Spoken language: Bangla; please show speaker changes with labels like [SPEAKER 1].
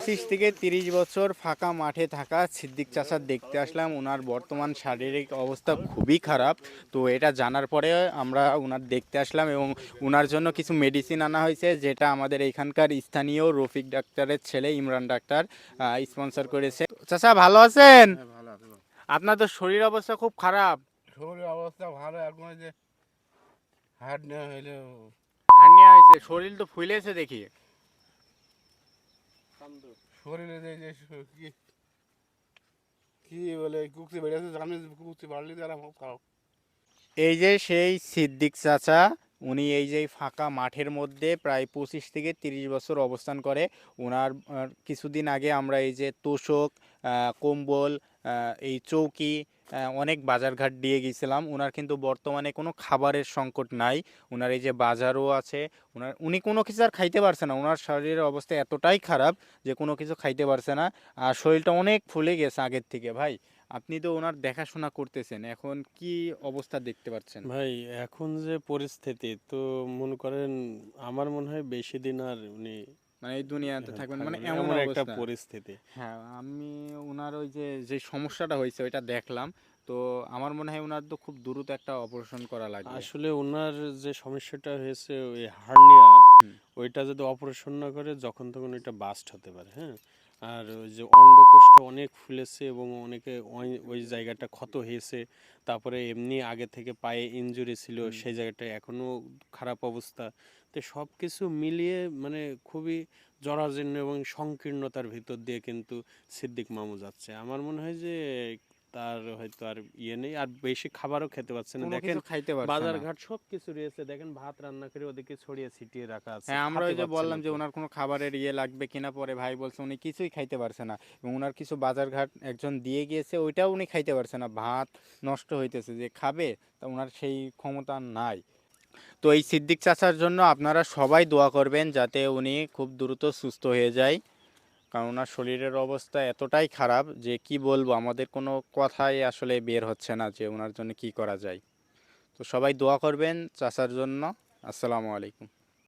[SPEAKER 1] 25 থেকে 30 বছর ফাঁকা মাঠে থাকা সিদ্দিক চাচা দেখতে আসলাম। ওনার বর্তমান শারীরিক অবস্থা খুবই খারাপ। তো এটা জানার পরে আমরা ওনার দেখতে আসলাম এবং ওনার জন্য কিছু মেডিসিন আনা হয়েছে, যেটা আমাদের এখানকার স্থানীয় রফিক ডাক্তারের ছেলে ইমরান ডাক্তার স্পন্সর করেছে। চাচা ভালো আছেন?
[SPEAKER 2] হ্যাঁ, ভালো আছে।
[SPEAKER 1] আপনার তো শরীর অবস্থা খুব খারাপ।
[SPEAKER 2] শরীরের অবস্থা ভালো, এখন ওই যে হার্ট নেওয়া হইলে
[SPEAKER 1] হার্নিয়া হয়েছে, শরীর তো ফুলেছে দেখি।
[SPEAKER 2] শরীরে কি কি বলে কুকতি বেড়েছে, জানি কুকতি বাড়লে তারা খুব খারাপ।
[SPEAKER 1] এই যে সেই সিদ্দিক চাচা, উনি এই যে ফাঁকা মাঠের মধ্যে প্রায় 25 থেকে 30 বছর অবস্থান করে। ওনার কিছুদিন আগে আমরা এই যে তোষক, কম্বল, এই চৌকি, অনেক বাজারঘাট দিয়ে গিয়েছিলাম। ওনার কিন্তু বর্তমানে কোনো খাবারের সংকট নাই। ওনার এই যে বাজারও আছে। উনি কোনো কিছু আর খাইতে পারছে না। ওনার শরীরের অবস্থা এতটাই খারাপ যে কোনো কিছু খাইতে পারছে না। আর শরীরটা অনেক ফুলে গেছে আগের থেকে। ভাই, আপনি তো ওনার দেখাশোনা করতেছেন, এখন কি অবস্থা দেখতে পাচ্ছেন?
[SPEAKER 3] ভাই, এখন যে পরিস্থিতি, তো মনে করেন আমার মনে হয় বেশি দিন আর উনি
[SPEAKER 1] মানে এই দুনিয়াতে থাকবেন, মানে
[SPEAKER 3] থাকবেন না,
[SPEAKER 1] এমন
[SPEAKER 3] এমন একটা
[SPEAKER 1] অবস্থা।
[SPEAKER 3] পরিস্থিতি।
[SPEAKER 1] হ্যাঁ, আমি ওনার ওই যে যে সমস্যাটা হয়েছে ওইটা দেখলাম। তো আমার মনে হয় ওনার তো খুব দ্রুত একটা অপারেশন করা লাগবে।
[SPEAKER 3] আসলে ওনার যে সমস্যাটা হয়েছে ওই হার্নিয়া,
[SPEAKER 1] হুম।
[SPEAKER 3] ওইটা যদি অপারেশন না করে যখন তখন ওইটা বাস্ট হতে পারে, হ্যাঁ। আর ওই যে অন্ডকোষটা অনেক ফুলেছে এবং অনেকে ওই জায়গাটা ক্ষত হয়েছে। তারপরে এমনি আগে থেকে পায়ে ইনজুরি ছিল, সেই জায়গাটা এখনো খারাপ অবস্থা। তো সব কিছু মিলিয়ে মানে খুবই জরাজীর্ণ এবং সংকীর্ণতার ভিতর দিয়ে কিন্তু সিদ্দিক মামু যাচ্ছে। আমার মনে হয় যে তার হয়তো আর ইয়ে নেই, আর বেশি খাবারও খেতে পারছে না।
[SPEAKER 1] কোনো
[SPEAKER 3] দেখেন
[SPEAKER 1] কিছু খাইতে পারছে
[SPEAKER 3] বাজার
[SPEAKER 1] না।
[SPEAKER 3] ঘাট সব কিছু রয়েছে, দেখেন ভাত রান্না করে ওদিকে ছড়িয়ে ছিটিয়ে রাখা আছে,
[SPEAKER 1] হ্যাঁ, আমরা
[SPEAKER 3] খাতে
[SPEAKER 1] ওই যে
[SPEAKER 3] পারছে না
[SPEAKER 1] বললাম যে
[SPEAKER 3] তো।
[SPEAKER 1] ওনার কোনো খাবারের ইয়ে লাগবে কিনা, পরে ভাই বলছে উনি কিছুই খাইতে পারছে না। এবং ওনার কিছু বাজারঘাট একজন দিয়ে গিয়েছে, ওইটাও উনি খাইতে পারছে না। ভাত নষ্ট হইতেছে, যে খাবে তা ওনার সেই ক্ষমতা নাই। তো এই সিদ্দিক চাচার জন্য আপনারা সবাই দোয়া করবেন যাতে উনি খুব দ্রুত সুস্থ হয়ে যায়। কারণ ওনার শরীরের অবস্থা এতটাই খারাপ যে কি বলবো, আমাদের কোনো কথাই আসলে বের হচ্ছে না যে ওনার জন্য কি করা যায়। তো সবাই দোয়া করবেন চাচার জন্য। আসসালামু আলাইকুম।